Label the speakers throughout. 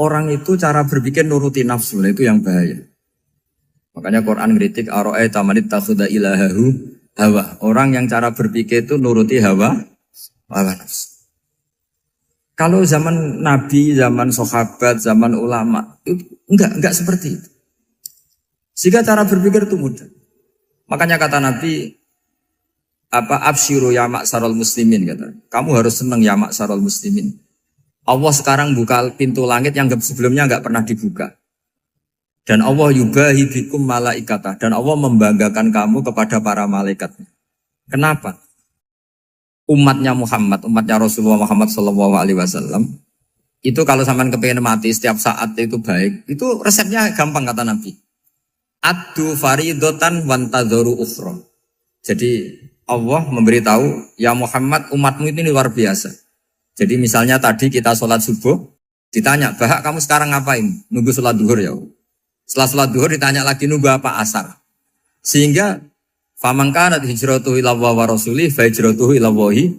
Speaker 1: orang itu cara berpikir nuruti nafsu, itu yang bahaya. Makanya Quran ngeritik ara'aita man ittakhadha ilahahu hawa. Orang yang cara berpikir itu nuruti hawa nafsu. Kalau zaman Nabi, zaman sahabat, zaman ulama, itu enggak seperti itu. Sehingga cara berpikir itu mudah. Makanya kata Nabi, absyiru ya ma'syaral muslimin, kata. Kamu harus senang ya ma'syaral muslimin. Allah sekarang buka pintu langit yang sebelumnya enggak pernah dibuka. Dan Allah yubahi bikum malaikatah. Dan Allah membanggakan kamu kepada para malaikat. Kenapa? Umatnya Muhammad, umatnya Rasulullah Muhammad SAW, itu kalau sampean kepengen mati setiap saat itu baik, itu resepnya gampang kata Nabi. Addu faridotan wantadzoru ukhra. Jadi Allah memberitahu, ya Muhammad, umatmu ini luar biasa. Jadi misalnya tadi kita sholat subuh, ditanya, Bahak kamu sekarang ngapain? Nunggu sholat duhur ya. Setelah sholat duhur ditanya lagi nunggu apa asar. Sehingga faman kanat hijratuhu ila Allah wa rasulih fa hijratuhu ila Allah.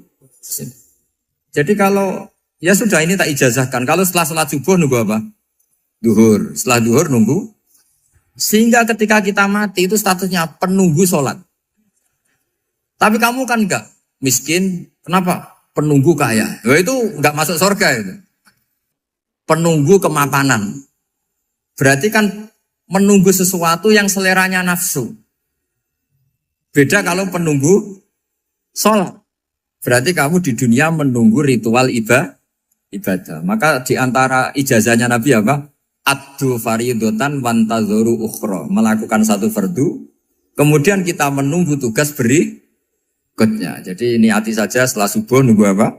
Speaker 1: Jadi kalau ya sudah ini tak ijazahkan. Kalau setelah sholat subuh nunggu apa? Duhur. Setelah duhur nunggu. Sehingga ketika kita mati itu statusnya penunggu sholat. Tapi kamu kan enggak miskin. Kenapa? Penunggu kaya. Nah, itu enggak masuk surga itu. Penunggu kemapanan. Berarti kan menunggu sesuatu yang seleranya nafsu. Beda kalau penunggu sholat. Berarti kamu di dunia menunggu ritual ibadah. Maka di antara ijazahnya Nabi apa? Addu faridotan wantadzoru ukhra. Melakukan satu fardu. Kemudian kita menunggu tugas berikutnya. Jadi niati saja setelah subuh nunggu apa?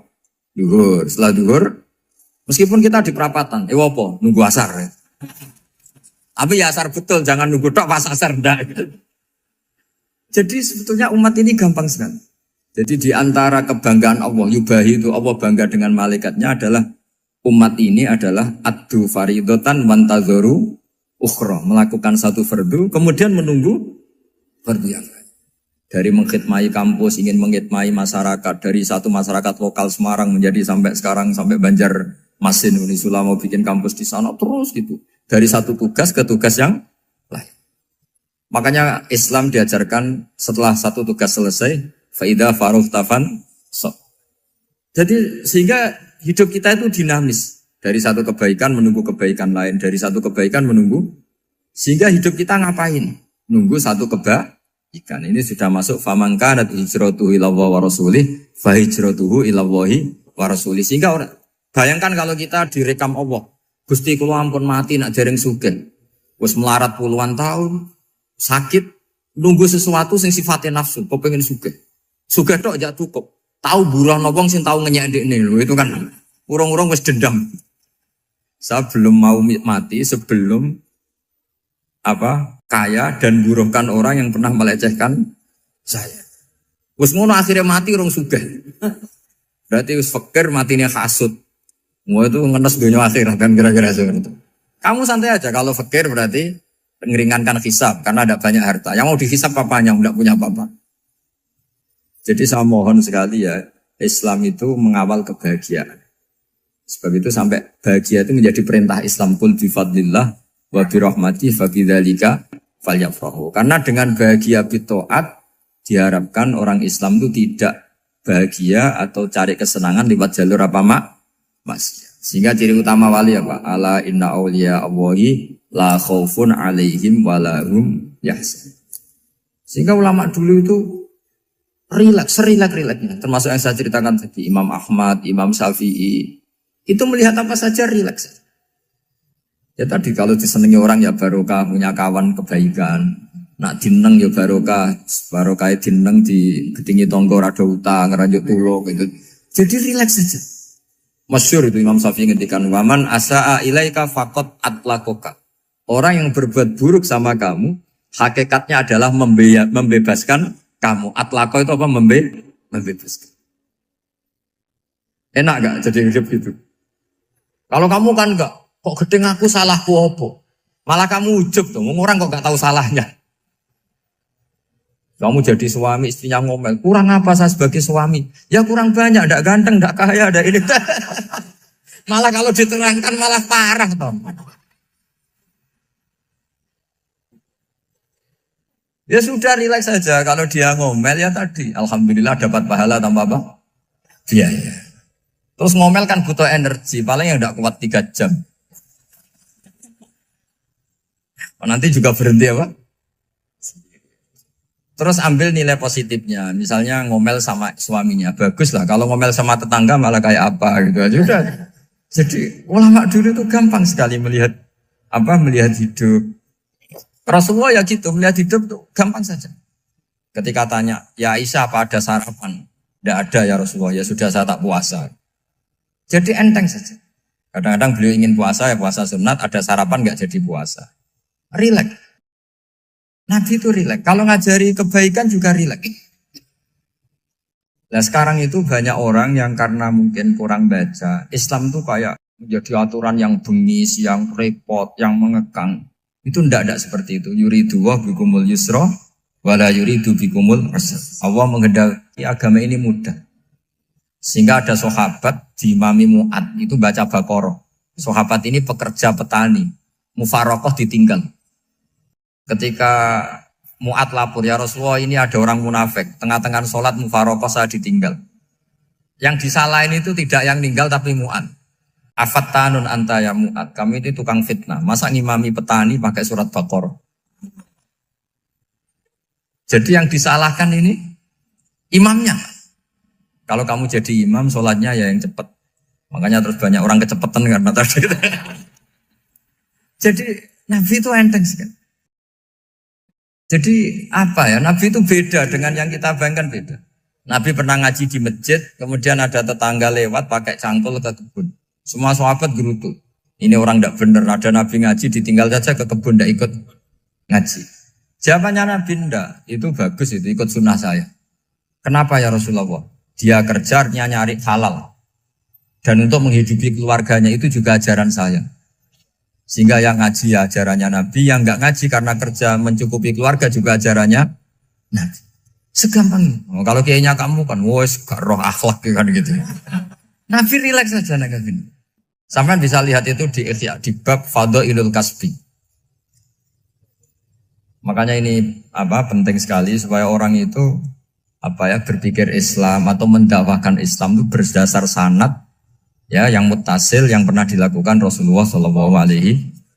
Speaker 1: Duhur. Setelah duhur, meskipun kita di perapatan. Apa? Nunggu asar. Ya. Tapi ya asar betul. Jangan nunggu tok pas asar. Enggak. Jadi sebetulnya umat ini gampang sekali. Jadi di antara kebanggaan Allah, yubahi itu Allah bangga dengan malaikatnya adalah umat ini adalah addu faridotan wantadzoru ukhra. Melakukan satu fardu, kemudian menunggu fardu yang lain. Dari mengkhidmati kampus, ingin mengkhidmati masyarakat. Dari satu masyarakat lokal Semarang menjadi sampai sekarang, sampai Banjarmasin, Unisula mau bikin kampus di sana, terus gitu. Dari satu tugas ke tugas yang lain. Makanya Islam diajarkan setelah satu tugas selesai, faida faruhtafan so. Jadi sehingga hidup kita itu dinamis. Dari satu kebaikan menunggu kebaikan lain, dari satu kebaikan menunggu. Sehingga hidup kita ngapain? Nunggu satu kebaikan. Ini sudah masuk faman kanat hijratuhu ila Allah wa rasulih, fa hijratuhu ila Allah wa rasulih. Sehingga bayangkan kalau kita direkam Allah, Gusti kula ampun mati nak dereng sugih. Wis melarat puluhan tahun. Sakit, nunggu sesuatu sing sifatnya nafsu, kok pengen sugih. Sugih tok aja cukup. Tahu buruh wong sing tahu ngenyek ndekne lho, itu kan urung-urung wis dendam. Saya belum mau mati sebelum kaya dan buruhkan orang yang pernah melecehkan saya. Wis ngono akhirnya mati urung sugih. Berarti wis fakir matine hasud. Mau itu ngenes dunia akhirat kan kira-kira seperti itu. Kamu santai aja kalau fakir berarti meringankan hisab karena ada banyak harta. Yang mau dihisab papanya, tidak punya apa-apa. Jadi saya mohon sekali ya, Islam itu mengawal kebahagiaan. Sebab itu sampai bahagia itu menjadi perintah Islam. Qul bi fadlillah wa bi rahmati fa bidzalika falyafrahu. Karena dengan bahagia bi taat diharapkan orang Islam itu tidak bahagia atau cari kesenangan lewat jalur maksiat. Sehingga ciri utama wali apa? Ala inna awliya Allahi la khaufun alaihim walahum yahzanun. Sehingga ulama dulu itu rileks-rileksnya. Termasuk yang saya ceritakan tadi, Imam Ahmad, Imam Syafi'i. Itu melihat apa saja rileks. Ya tadi kalau disenangi orang ya barokah, punya kawan kebaikan. Nak dineng ya barokah dineng di gedingi tonggo rada utang, ngeranjuk tulung gitu. Jadi rileks saja. Masyhur itu Imam Syafi'i ngendikan waman asaa ilaika faqat atlakoka. Orang yang berbuat buruk sama kamu, hakikatnya adalah membebaskan kamu. Atlako itu apa? Membebaskan. Enak gak jadi hidup itu? Kalau kamu kan enggak, kok gedeng aku salahku apa? Malah kamu ujub tuh, orang kok gak tahu salahnya. Kamu jadi suami, istrinya ngomel, kurang apa saya sebagai suami? Ya kurang banyak, enggak ganteng, enggak kaya, enggak ini. Malah kalau diterangkan malah parah toh. Ya sudah rileks saja. Kalau dia ngomel ya tadi, alhamdulillah dapat pahala tanpa apa? Biaya. Terus ngomel kan butuh energi, paling yang tidak kuat 3 jam. Nanti juga berhenti apa? Terus ambil nilai positifnya. Misalnya ngomel sama suaminya, bagus lah. Kalau ngomel sama tetangga malah kayak apa gitu aja udah. Jadi ulama dulu itu gampang sekali melihat hidup. Rasulullah ya gitu, melihat hidup tuh gampang saja. Ketika tanya, ya Aisyah apa ada sarapan? Tidak ada ya Rasulullah, ya sudah saya tak puasa. Jadi enteng saja. Kadang-kadang beliau ingin puasa, ya puasa sunat, ada sarapan nggak jadi puasa. Rileks. Nabi itu rileks. Kalau ngajari kebaikan juga rileks. Nah sekarang itu banyak orang yang karena mungkin kurang baca, Islam tuh kayak menjadi aturan yang bengis, yang repot, yang mengekang. Itu tidak seperti itu. Yuridu wa bikumul yusra wala yuridu bikumul usra. Allah menghendaki agama ini mudah. Sehingga ada sahabat di Imami Mu'ad itu baca Baqarah. Sahabat ini pekerja petani, mufarokoh ditinggal. Ketika Mu'ad lapor, ya Rasulullah ini ada orang munafik, tengah-tengah sholat mufarokoh saya ditinggal. Yang disalahin itu tidak yang ninggal tapi Mu'ad. Afattanun anta ya Mu'ad, kami itu tukang fitnah. Masa ngimami petani pakai surat Baqarah? Jadi yang disalahkan ini imamnya. Kalau kamu jadi imam, sholatnya ya yang cepat. Makanya terus banyak orang kecepatan karena tadi. Jadi Nabi itu enteng sekali. Jadi apa ya? Nabi itu beda dengan yang kita bayangkan beda. Nabi pernah ngaji di masjid, kemudian ada tetangga lewat pakai cangkul ke kebun. Semua sahabat gerutu. Ini orang tidak benar. Ada Nabi ngaji ditinggal saja ke kebun tidak ikut ngaji. Jawabannya Nabi tidak. Itu bagus itu ikut sunnah saya. Kenapa ya Rasulullah? Dia kerjanya nyari halal. Dan untuk menghidupi keluarganya itu juga ajaran saya. Sehingga yang ngaji ya ajarannya Nabi, yang nggak ngaji karena kerja mencukupi keluarga juga ajarannya Nabi. Segampang ini. Kalau kayaknya kamu kan, wes gak roh akhlak kan gitu. Nabi rileks saja Nabi. Sampai bisa lihat itu di Ihya, di bab Fadhailul Kasbi. Makanya ini penting sekali supaya orang itu berpikir Islam atau mendakwahkan Islam itu berdasar sanad ya yang muttasil yang pernah dilakukan Rasulullah SAW.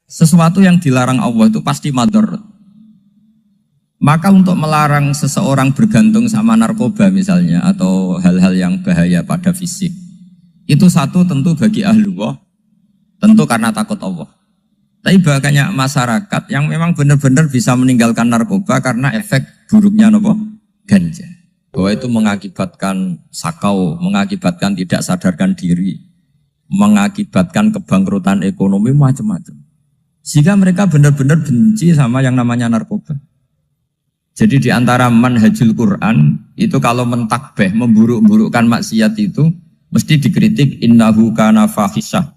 Speaker 1: Sesuatu yang dilarang Allah itu pasti mador. Maka untuk melarang seseorang bergantung sama narkoba misalnya atau hal-hal yang bahaya pada fisik, itu satu tentu bagi ahlullah, tentu karena takut Allah. Tapi banyak masyarakat yang memang benar-benar bisa meninggalkan narkoba karena efek buruknya ganja. Bahwa itu mengakibatkan sakau, mengakibatkan tidak sadarkan diri, mengakibatkan kebangkrutan ekonomi macam-macam. Sehingga mereka benar-benar benci sama yang namanya narkoba. Jadi di antara manhajul Quran itu kalau mentakbih, memburuk-burukkan maksiat itu mesti dikritik innahu kana fahisyah.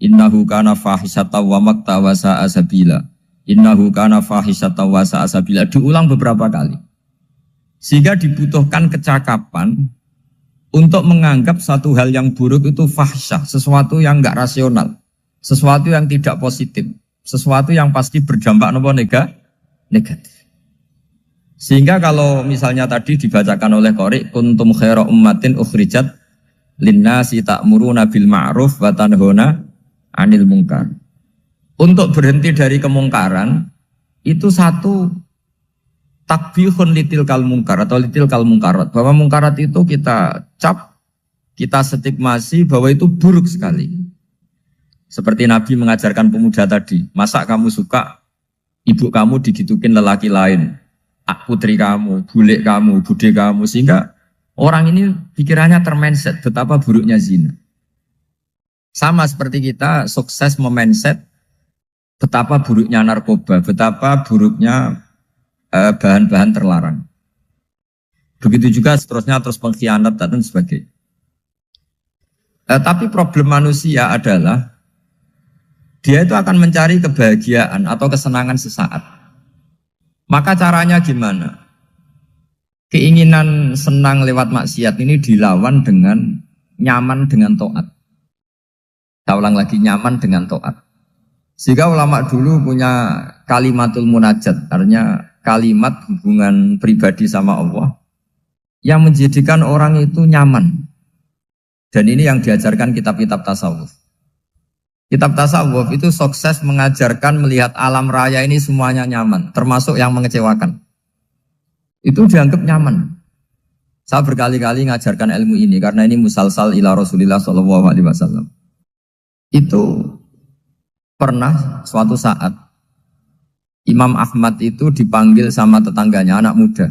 Speaker 1: Innahu kana fahisyata wa makta wa sa'a sabila. Innahu kana fahisyata wa sa'a sabila. Diulang beberapa kali. Sehingga dibutuhkan kecakapan untuk menganggap satu hal yang buruk itu fahsyah, sesuatu yang enggak rasional, sesuatu yang tidak positif, sesuatu yang pasti berdampak negatif. Sehingga kalau misalnya tadi dibacakan oleh Qori, kuntum khaira ummatin ukhrijat linnasi ta'muruna bil ma'ruf wa tanhauna 'anil munkar. Untuk berhenti dari kemungkaran itu satu takbihun litil kal munkar atau litil kal munkarat, bahwa munkarat itu kita cap, kita stigmasi bahwa itu buruk sekali. Seperti Nabi mengajarkan pemuda tadi, masa kamu suka ibu kamu digitukin lelaki lain, putri kamu, bule kamu, bude kamu, sehingga orang ini pikirannya termindset betapa buruknya zina. Sama seperti kita sukses memindset betapa buruknya narkoba, betapa buruknya bahan-bahan terlarang. Begitu juga seterusnya, terus pengkhianat dan sebagainya. Tapi problem manusia adalah dia itu akan mencari kebahagiaan atau kesenangan sesaat. Maka caranya gimana? Keinginan senang lewat maksiat ini dilawan dengan nyaman dengan taat. Saya ulang lagi, nyaman dengan taat. Sehingga ulama dulu punya kalimatul munajat, artinya kalimat hubungan pribadi sama Allah yang menjadikan orang itu nyaman. Dan ini yang diajarkan kitab-kitab tasawuf. Kitab tasawuf itu sukses mengajarkan melihat alam raya ini semuanya nyaman, termasuk yang mengecewakan. Itu dianggap nyaman. Saya berkali-kali mengajarkan ilmu ini karena ini musalsal ila Rasulillah SAW. Itu pernah suatu saat Imam Ahmad itu dipanggil sama tetangganya, anak muda.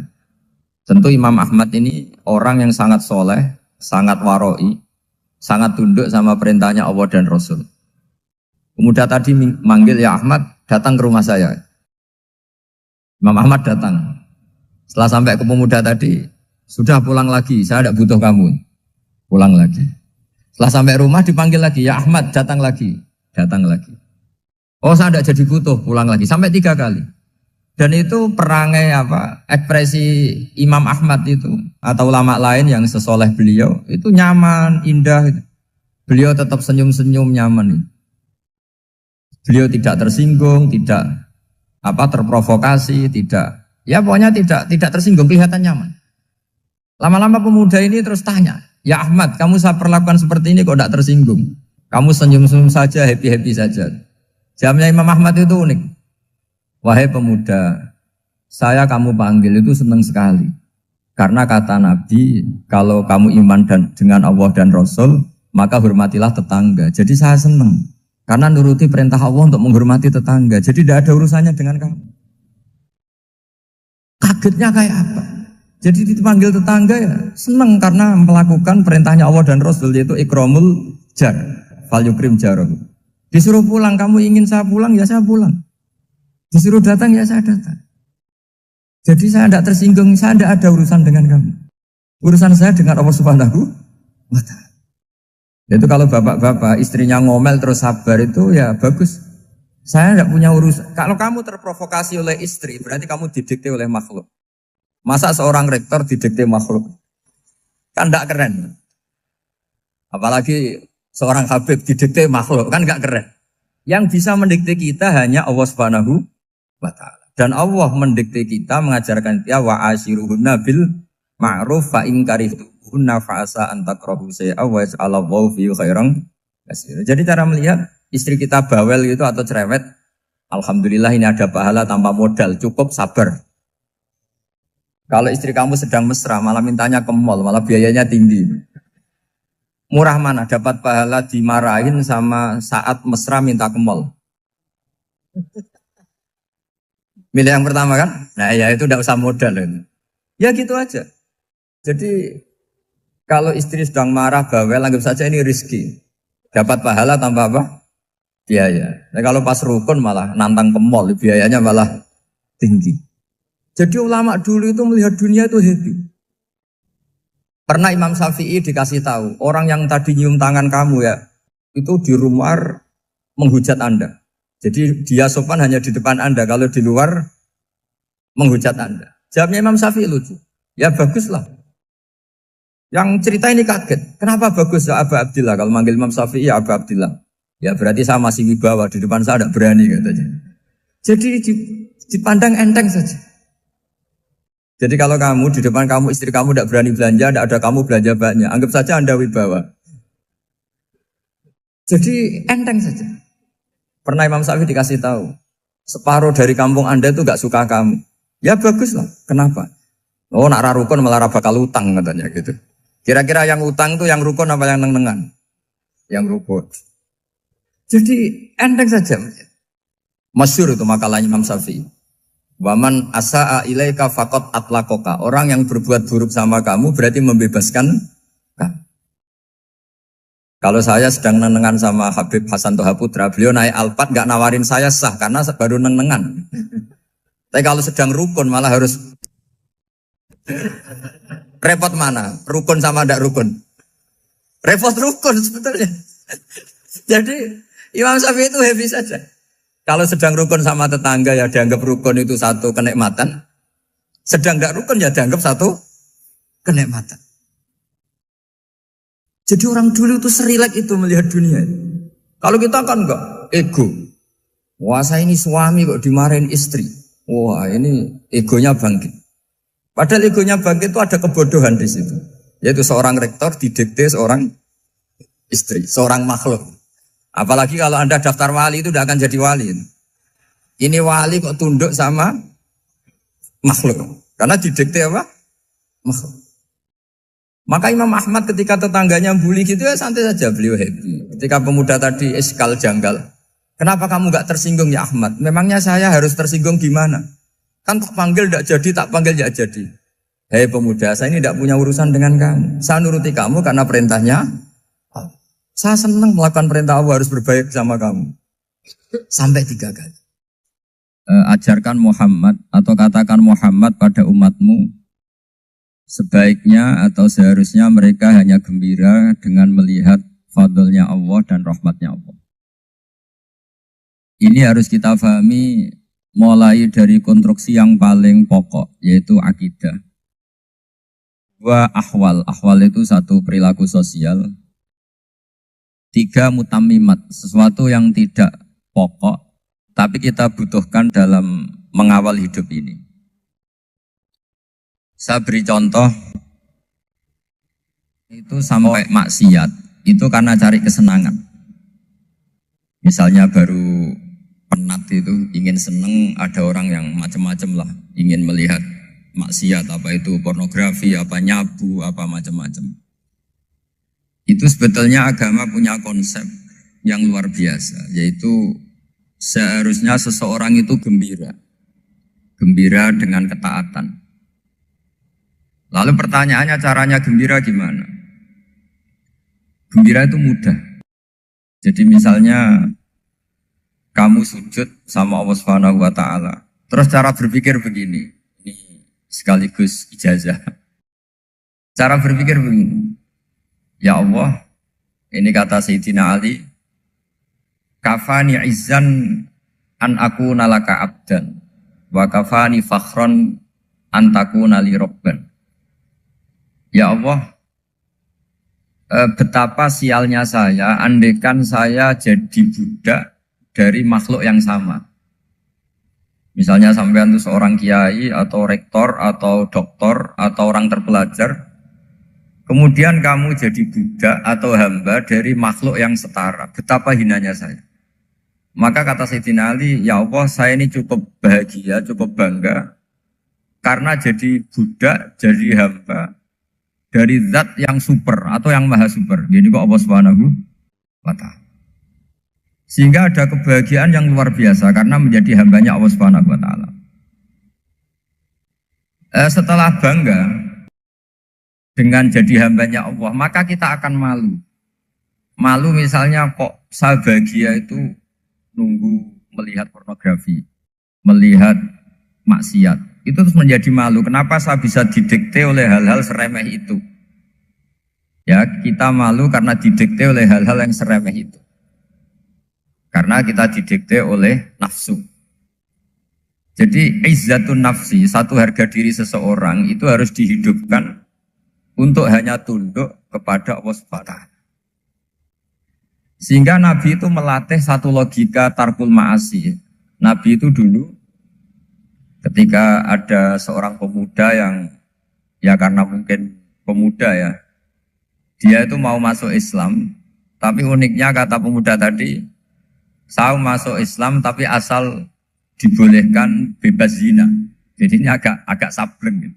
Speaker 1: Tentu Imam Ahmad ini orang yang sangat soleh, sangat waroi, sangat tunduk sama perintahnya Allah dan Rasul. Pemuda tadi manggil, ya Ahmad, datang ke rumah saya. Imam Ahmad datang. Setelah sampai ke pemuda tadi, sudah pulang lagi, saya tidak butuh kamu. Pulang lagi. Setelah sampai rumah dipanggil lagi, ya Ahmad, datang lagi. Datang lagi. Oh, saya tidak jadi butuh, pulang lagi. Sampai 3 kali. Dan itu perangai ekspresi Imam Ahmad itu, atau ulama lain yang sesoleh beliau, itu nyaman, indah. Beliau tetap senyum-senyum, nyaman. Beliau tidak tersinggung, tidak terprovokasi, pokoknya tidak tersinggung, kelihatan nyaman. Lama-lama pemuda ini terus tanya, ya Ahmad, kamu saya perlakukan seperti ini kok tidak tersinggung? Kamu senyum-senyum saja, happy-happy saja. Jawabnya Imam Ahmad itu unik. Wahai pemuda, saya kamu panggil itu senang sekali. Karena kata Nabi, kalau kamu iman dengan Allah dan Rasul, maka hormatilah tetangga. Jadi saya senang. Karena nuruti perintah Allah untuk menghormati tetangga. Jadi tidak ada urusannya dengan kamu. Kagetnya kayak apa? Jadi dipanggil tetangga ya senang karena melakukan perintahnya Allah dan Rasul, yaitu ikramul jar, fal yukrim jarum. Disuruh pulang, kamu ingin saya pulang, ya saya pulang. Disuruh datang, ya saya datang. Jadi saya tidak tersinggung, saya tidak ada urusan dengan kamu. Urusan saya dengan Allah Subhanahu wa Ta'ala. Itu kalau bapak-bapak istrinya ngomel terus sabar itu ya bagus. Saya tidak punya urusan. Kalau kamu terprovokasi oleh istri, berarti kamu didikte oleh makhluk. Masa seorang rektor didikte makhluk? Kan tidak keren. Apalagi seorang habib didikte makhluk, kan tidak keren. Yang bisa mendikte kita hanya Allah Subhanahu wa Ta'ala. Dan Allah mendikte kita, mengajarkan kita wa ashiruhunna bil ma'ruf fa in karihtuhunna fa'asa an takrahu shay'an wa yaj'alallahu fi khairan katsira. Jadi cara melihat istri kita bawel gitu atau cerewet, alhamdulillah ini ada pahala tanpa modal, cukup sabar. Kalau istri kamu sedang mesra, malah mintanya ke mall, malah biayanya tinggi. Murah mana? Dapat pahala dimarahin sama saat mesra minta ke mall. Milih yang pertama kan? Nah ya itu tidak usah modal. Ya gitu aja. Jadi kalau istri sedang marah, bawel, anggap saja ini rezeki. Dapat pahala tanpa apa? Biaya. Nah, kalau pas rukun malah nantang ke mall, biayanya malah tinggi. Jadi ulama dulu itu melihat dunia itu happy. Pernah Imam Syafi'i dikasih tahu, orang yang tadi nyium tangan kamu ya, itu di rumah menghujat Anda. Jadi dia sopan hanya di depan Anda, kalau di luar menghujat Anda. Jawabnya Imam Syafi'i lucu. Ya baguslah. Yang cerita ini kaget. Kenapa bagus ya Aba Abdillah? Kalau manggil Imam Syafi'i ya Aba Abdillah. Ya berarti saya masih wibawa, di depan saya tidak berani katanya. Jadi dipandang enteng saja. Jadi kalau kamu di depan kamu istri kamu tidak berani belanja, tidak ada kamu belanja banyak, anggap saja Anda wibawa. Jadi enteng saja. Pernah Imam Syafi'i dikasih tahu, separuh dari kampung Anda itu gak suka kamu. Ya baguslah. Kenapa? Oh nak rukun malah bakal utang katanya gitu. Kira-kira yang utang itu yang rukun apa yang neng-nengan? Yang rukun. Jadi enteng saja. Masyhur itu makalahnya Imam Syafi'i. Waman asa'a ilaika faqad atlaqaka. Orang yang berbuat buruk sama kamu berarti membebaskan kamu. Kalau saya sedang nenengan sama Habib Hasan Toha Putra, beliau naik Alphard gak nawarin saya sah karena baru nenengan. Tapi kalau sedang rukun malah harus repot mana? Rukun sama ndak rukun? Repot rukun sebetulnya. Jadi Imam Syafi'i itu happy saja. Kalau sedang rukun sama tetangga ya dianggap rukun itu satu kenikmatan. Sedang tidak rukun ya dianggap satu kenikmatan. Jadi orang dulu itu serilek itu melihat dunia. Kalau kita kan enggak, ego. Wah saya ini suami kok dimarahin istri. Wah ini egonya bangkit. Padahal egonya bangkit itu ada kebodohan di situ. Yaitu seorang rektor didikte seorang istri, seorang makhluk. Apalagi kalau Anda daftar wali itu tidak akan jadi wali. Ini wali kok tunduk sama makhluk. Karena didikte apa? Makhluk. Maka Imam Ahmad ketika tetangganya bully gitu ya santai saja, beliau happy. Ketika pemuda tadi eskal janggal, kenapa kamu gak tersinggung ya Ahmad? Memangnya saya harus tersinggung gimana? Kan tak panggil tidak jadi, tak panggil tidak jadi. Hei pemuda, saya ini tidak punya urusan dengan kamu. Saya nuruti kamu karena perintahnya. Saya senang melakukan perintah Allah, harus berbaik sama kamu. Sampai 3 kali. Ajarkan Muhammad atau katakan Muhammad pada umatmu, sebaiknya atau seharusnya mereka hanya gembira dengan melihat fadlnya Allah dan rahmatnya Allah. Ini harus kita pahami mulai dari konstruksi yang paling pokok, yaitu akidah. 2 ahwal. Ahwal itu 1 perilaku sosial. 3 mutammimat, sesuatu yang tidak pokok, tapi kita butuhkan dalam mengawal hidup ini. Saya beri contoh, itu sampai maksiat, itu karena cari kesenangan. Misalnya baru penat itu, ingin seneng, ada orang yang macam-macam lah, ingin melihat maksiat, apa itu pornografi, apa nyabu, apa macam-macam. Itu sebetulnya agama punya konsep yang luar biasa, yaitu seharusnya seseorang itu gembira. Gembira dengan ketaatan. Lalu pertanyaannya caranya gembira gimana? Gembira itu mudah. Jadi misalnya kamu sujud sama Allah Subhanahu wa taala. Terus cara berpikir begini. Ini sekaligus ijazah. Cara berpikir begini. Ya Allah, ini kata Sayyidina Ali, kafani izzan an akuna laka abdan wa kafani fakhron an takuna li rabban. Ya Allah, betapa sialnya saya andaikan saya jadi budak dari makhluk yang sama. Misalnya sampean itu seorang kiai atau rektor atau doktor atau orang terpelajar, kemudian kamu jadi budak atau hamba dari makhluk yang setara. Betapa hinanya saya. Maka kata Sayyidina Ali, ya Allah saya ini cukup bahagia, cukup bangga karena jadi budak, jadi hamba dari zat yang super atau yang maha super. Jadi kok Allah Subhanahu wa ta'ala. Sehingga ada kebahagiaan yang luar biasa karena menjadi hambanya Allah Subhanahu wa ta'ala. Setelah bangga dengan jadi hambanya Allah, maka kita akan malu. Malu misalnya kok saya bahagia itu nunggu melihat pornografi, melihat maksiat. Itu terus menjadi malu. Kenapa saya bisa didikte oleh hal-hal seremeh itu? Ya, kita malu karena didikte oleh hal-hal yang seremeh itu. Karena kita didikte oleh nafsu. Jadi izzatun nafsi, satu harga diri seseorang itu harus dihidupkan untuk hanya tunduk kepada Allah Subhanahu wa ta'ala. Sehingga Nabi itu melatih satu logika tarkul ma'asi. Nabi itu dulu ketika ada seorang pemuda yang ya karena mungkin pemuda ya, dia itu mau masuk Islam, tapi uniknya kata pemuda tadi, saya masuk Islam tapi asal dibolehkan bebas zina. Jadi ini agak sableng gitu.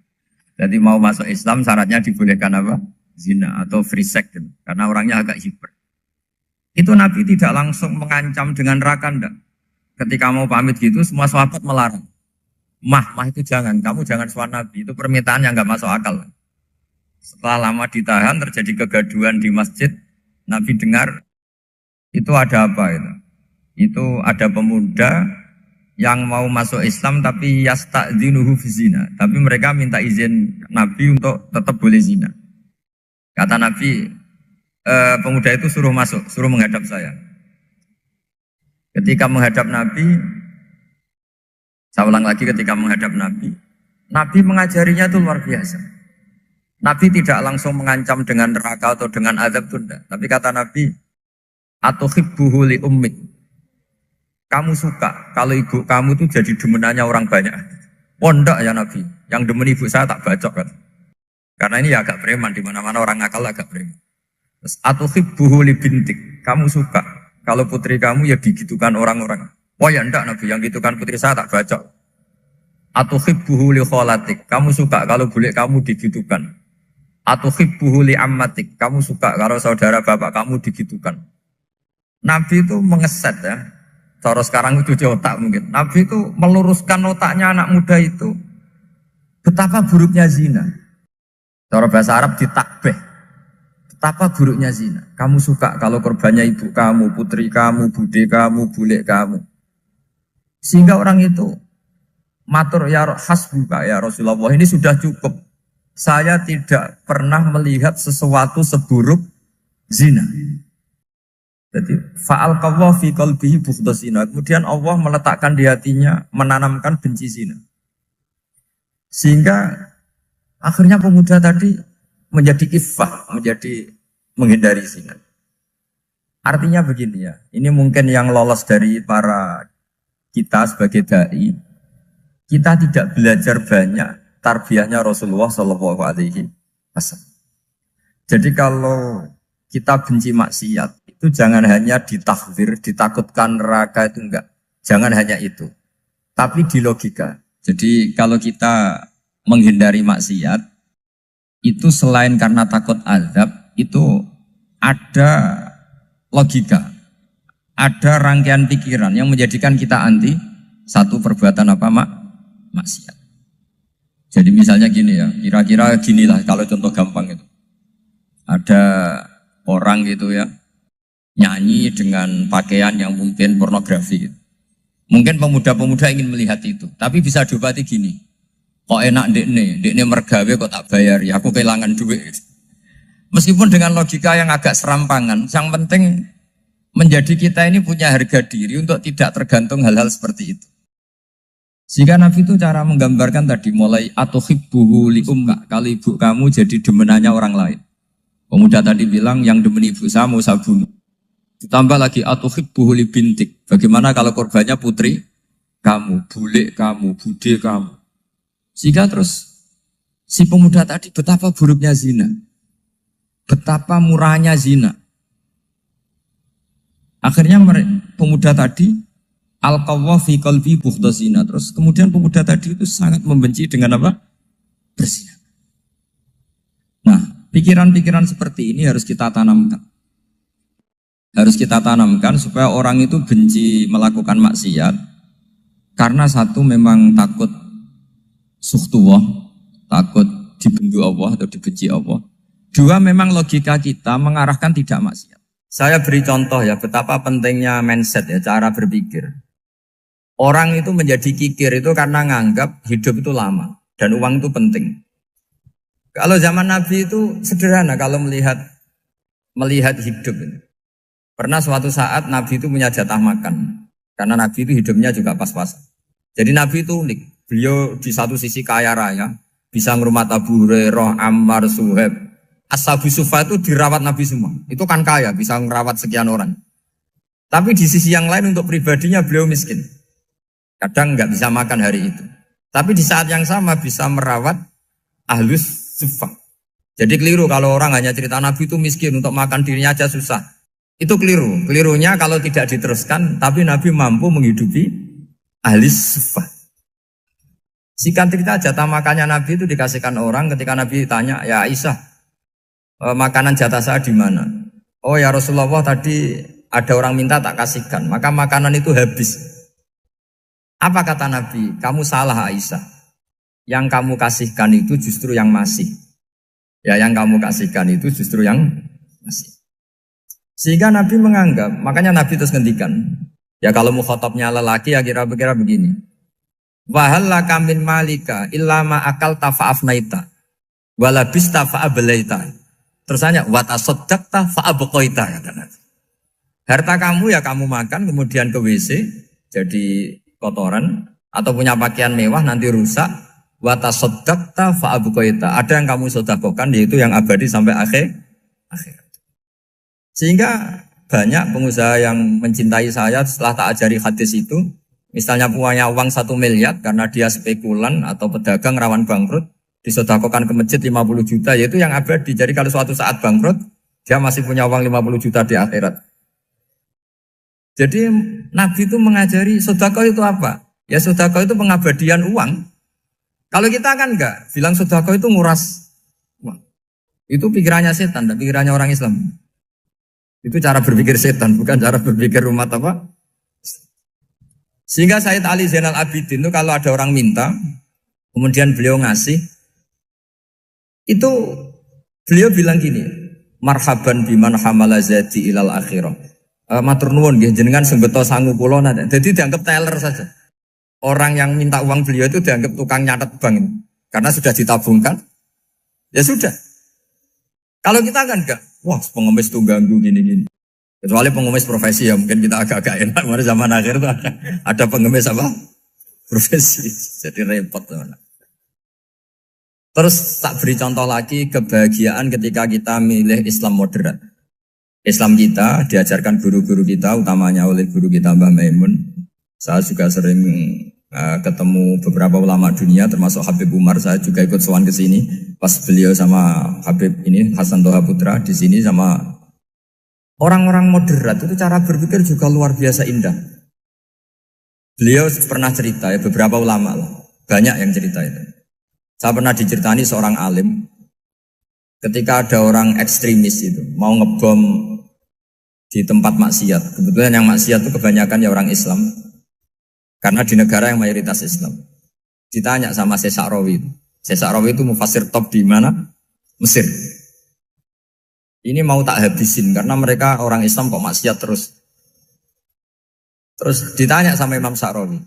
Speaker 1: Jadi mau masuk Islam syaratnya dibolehkan apa? Zina atau free sex gitu. Karena orangnya agak hiper. Itu Nabi tidak langsung mengancam dengan neraka enggak. Ketika mau pamit gitu semua sahabat melarang. Mah itu jangan, kamu jangan suan Nabi, itu permintaan yang enggak masuk akal. Setelah lama ditahan terjadi kegaduhan di masjid, Nabi dengar itu ada apa itu? Itu ada pemuda yang mau masuk Islam tapi yasta'dzinuhu fi zina. Tapi mereka minta izin Nabi untuk tetap boleh zina. Kata Nabi, pemuda itu suruh masuk, suruh menghadap saya. Ketika menghadap Nabi, saya ulang lagi ketika menghadap Nabi, Nabi mengajarinya itu luar biasa. Nabi tidak langsung mengancam dengan neraka atau dengan azab tunda. Tapi kata Nabi, Atau hibbuhu li ummik. Kamu suka kalau ibu kamu itu jadi demenannya orang banyak. Pondok ya Nabi. Yang demen ibu saya tak bacok kan. Karena ini ya agak preman. Di mana-mana orang nakal agak preman. Terus atau hibbuhu li bintik. Kamu suka kalau putri kamu ya digitukan orang-orang. Oh ya enggak Nabi. Yang gitukan putri saya tak bacok. Atau hibbuhu li kholatik. Kamu suka kalau bule kamu digitukan. Atau hibbuhu li ammatik. Kamu suka kalau saudara bapak kamu digitukan. Nabi itu mengeset ya. Cara sekarang itu cuci otak mungkin. Nabi itu meluruskan otaknya anak muda itu. Betapa buruknya zina. Cara bahasa Arab ditakbih. Betapa buruknya zina. Kamu suka kalau korbannya ibu kamu, putri kamu, bude kamu, bule kamu. Sehingga orang itu matur ya hasbuka ya Rasulullah. Ini sudah cukup. Saya tidak pernah melihat sesuatu seburuk zina. Jadi fa'al qawwa fi qalbihi bughdha zina. Kemudian Allah meletakkan di hatinya, menanamkan benci zina. Sehingga akhirnya pemuda tadi menjadi iffah, menjadi menghindari zina. Artinya begini ya, ini mungkin yang lolos dari para kita sebagai dai, kita tidak belajar banyak tarbiyahnya Rasulullah Shallallahu Alaihi Wasallam. Jadi kalau kita benci maksiat, itu jangan hanya ditakhdir, ditakutkan neraka itu enggak. Jangan hanya itu. Tapi di logika. Jadi kalau kita menghindari maksiat, itu selain karena takut azab, itu ada logika. Ada rangkaian pikiran yang menjadikan kita anti satu perbuatan apa maksiat. Jadi misalnya gini ya, kira-kira ginilah kalau contoh gampang itu. Ada orang gitu ya, nyanyi dengan pakaian yang mungkin pornografi gitu. Mungkin pemuda-pemuda ingin melihat itu, tapi bisa diobati gini. Kok enak dekne mergawe kok tak bayar ya, aku kehilangan duit. Meskipun dengan logika yang agak serampangan, yang penting menjadi kita ini punya harga diri untuk tidak tergantung hal-hal seperti itu. Sehingga Nabi itu cara menggambarkan tadi mulai atau hibbuhu li umma, kalau ibu kamu jadi demenannya orang lain. Pemuda tadi bilang yang demen ibu saya mau saya bunuh. Ditambah lagi atuhibbuhu li bintik. Bagaimana kalau korbannya putri kamu, bule kamu, bude kamu. Sehingga terus si pemuda tadi betapa buruknya zina. Betapa murahnya zina. Akhirnya pemuda tadi al-qawwa fi qalbi bughdha zina. Terus kemudian pemuda tadi itu sangat membenci dengan apa? Berzina. Nah, pikiran-pikiran seperti ini harus kita tanamkan. Harus kita tanamkan supaya orang itu benci melakukan maksiat. Karena satu memang takut sukhtuwah, takut dibendu Allah atau dibenci Allah. Dua memang logika kita mengarahkan tidak maksiat. Saya beri contoh ya betapa pentingnya mindset ya, cara berpikir. Orang itu menjadi kikir itu karena nganggap hidup itu lama dan uang itu penting. Kalau zaman Nabi itu sederhana kalau melihat hidup ini. Pernah suatu saat Nabi itu punya jatah makan. Karena Nabi itu hidupnya juga pas-pasan. Jadi Nabi itu unik. Beliau di satu sisi kaya raya. Bisa ngurmat Abu Hurairah, Ammar, Suhaib. Ashabu Sufa itu dirawat Nabi semua. Itu kan kaya, bisa ngerawat sekian orang. Tapi di sisi yang lain untuk pribadinya beliau miskin. Kadang nggak bisa makan hari itu. Tapi di saat yang sama bisa merawat Ahlus Sufa. Jadi keliru kalau orang hanya cerita Nabi itu miskin, untuk makan dirinya aja susah. Itu keliru. Kelirunya kalau tidak diteruskan, tapi Nabi mampu menghidupi ahli sufa. Singkat cerita jatah makannya Nabi itu dikasihkan orang ketika Nabi tanya, ya Aisyah, makanan jatah saya di mana? Oh ya Rasulullah tadi ada orang minta tak kasihkan, maka makanan itu habis. Apa kata Nabi? Kamu salah Aisyah. Yang kamu kasihkan itu justru yang masih. Ya yang kamu kasihkan itu justru yang masih. Sehingga Nabi menganggap, makanya Nabi terus ngendikan. Ya kalau mukhatabnya lelaki ya kira-kira begini. Wahallaka min malika illa ma akalta fa'afnaita walabista fa'ablaita. Terus tanya wa tasaddaqta fa'abqaita kata Nabi. Harta kamu ya kamu makan kemudian ke WC jadi kotoran atau punya pakaian mewah nanti rusak. Wa tasaddaqta fa'abqaita. Ada yang kamu sedekahkan yaitu yang abadi sampai akhir. Sehingga banyak pengusaha yang mencintai saya setelah tak ajari hadis itu. Misalnya punya uang 1 miliar karena dia spekulan atau pedagang rawan bangkrut, disedekahkan ke masjid 50 juta, yaitu yang abadi. Jadi kalau suatu saat bangkrut, dia masih punya uang 50 juta di akhirat. Jadi Nabi itu mengajari sedekah itu apa? Ya sedekah itu pengabadian uang. Kalau kita kan enggak, bilang sedekah itu nguras uang. Itu pikirannya setan, dan pikirannya orang Islam. Itu cara berpikir setan, bukan cara berpikir umat apa. Sehingga Sayyid Ali Zainal Abidin itu kalau ada orang minta, kemudian beliau ngasih, itu beliau bilang gini, marhaban biman hamala zati ilal akhirah. Matur nuwun nggih jenengan sing beto sangu kula nate. Jadi dianggap teller saja. Orang yang minta uang beliau itu dianggap tukang nyatet bank ini. Karena sudah ditabungkan. Ya sudah. Kalau kita kan enggak, wah pengemis tuh ganggu gini-gini. Kecuali pengemis profesi ya mungkin kita agak-agak enak. Pada zaman akhir tuh ada pengemis apa? Profesi. Jadi repot teman. Terus tak beri contoh lagi kebahagiaan ketika kita milih Islam moderat. Islam kita diajarkan guru-guru kita, utamanya oleh guru kita Mbah Maimun. Saya juga sering ketemu beberapa ulama dunia, termasuk Habib Umar. Saya juga ikut sowan ke sini pas beliau sama Habib ini Hasan Toha Putra di sini sama orang-orang moderat. Itu cara berpikir juga luar biasa indah. Beliau pernah cerita ya, beberapa ulama lah, banyak yang cerita itu. Saya pernah diceritani seorang alim ketika ada orang ekstremis itu mau ngebom di tempat maksiat. Kebetulan yang maksiat itu kebanyakan ya orang Islam. Karena di negara yang mayoritas Islam. Ditanya sama Syekh Sa'rawi. Syekh Sa'rawi itu mufassir top di mana? Mesir. Ini mau tak habisin karena mereka orang Islam kok maksiat terus. Terus ditanya sama Imam Sa'rawi.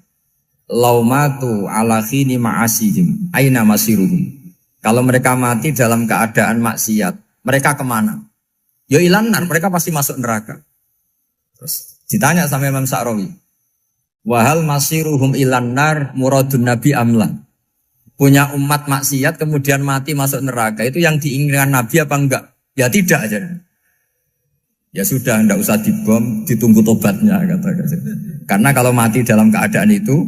Speaker 1: Laumatu ala khini ma'asihim aina masiruhum. Kalau mereka mati dalam keadaan maksiat, mereka kemana? Ya ilanar, mereka pasti masuk neraka. Terus ditanya sama Imam Sa'rawi. Wahal masiruhum ilanar muradun nabi amlan. Punya umat maksiat kemudian mati masuk neraka, itu yang diinginkan Nabi apa enggak? Ya tidak aja. Ya sudah, enggak usah dibom, ditunggu tobatnya kata-kata. Karena kalau mati dalam keadaan itu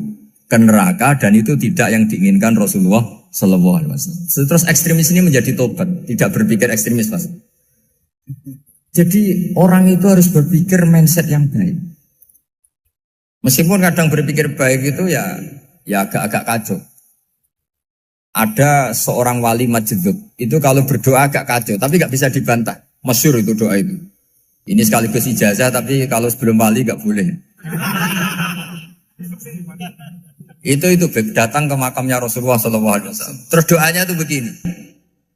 Speaker 1: ke neraka dan itu tidak yang diinginkan Rasulullah Sallallahu Alaihi Wasallam. Terus ekstremis ini menjadi tobat, tidak berpikir ekstremis Mas. Jadi orang itu harus berpikir mindset yang baik. Meskipun kadang berpikir baik itu ya agak-agak kacau. Ada seorang wali majdub itu kalau berdoa agak kacau, tapi nggak bisa dibantah. Masyhur itu doa itu. Ini sekaligus ijazah, tapi kalau sebelum wali nggak boleh. Itu datang ke makamnya Rasulullah SAW. Terus doanya itu begini.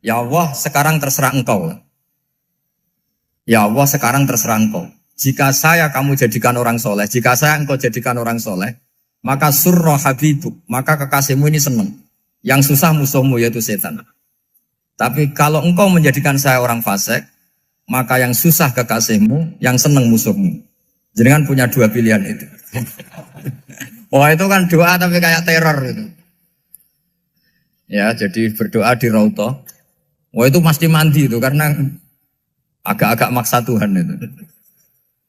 Speaker 1: Ya Allah, sekarang terserah engkau. Ya Allah, sekarang terserah engkau. Jika saya kamu jadikan orang soleh, jika saya engkau jadikan orang soleh, maka surra habibuk, maka kekasihmu ini senang. Yang susah musuhmu yaitu setan. Tapi kalau engkau menjadikan saya orang fasik, maka yang susah kekasihmu, yang senang musuhmu. Jadi kan punya dua pilihan itu. Wah itu kan doa tapi kayak teror itu. Ya jadi berdoa di Raudhah. Wah itu pasti mandi itu karena agak-agak maksa Tuhan itu.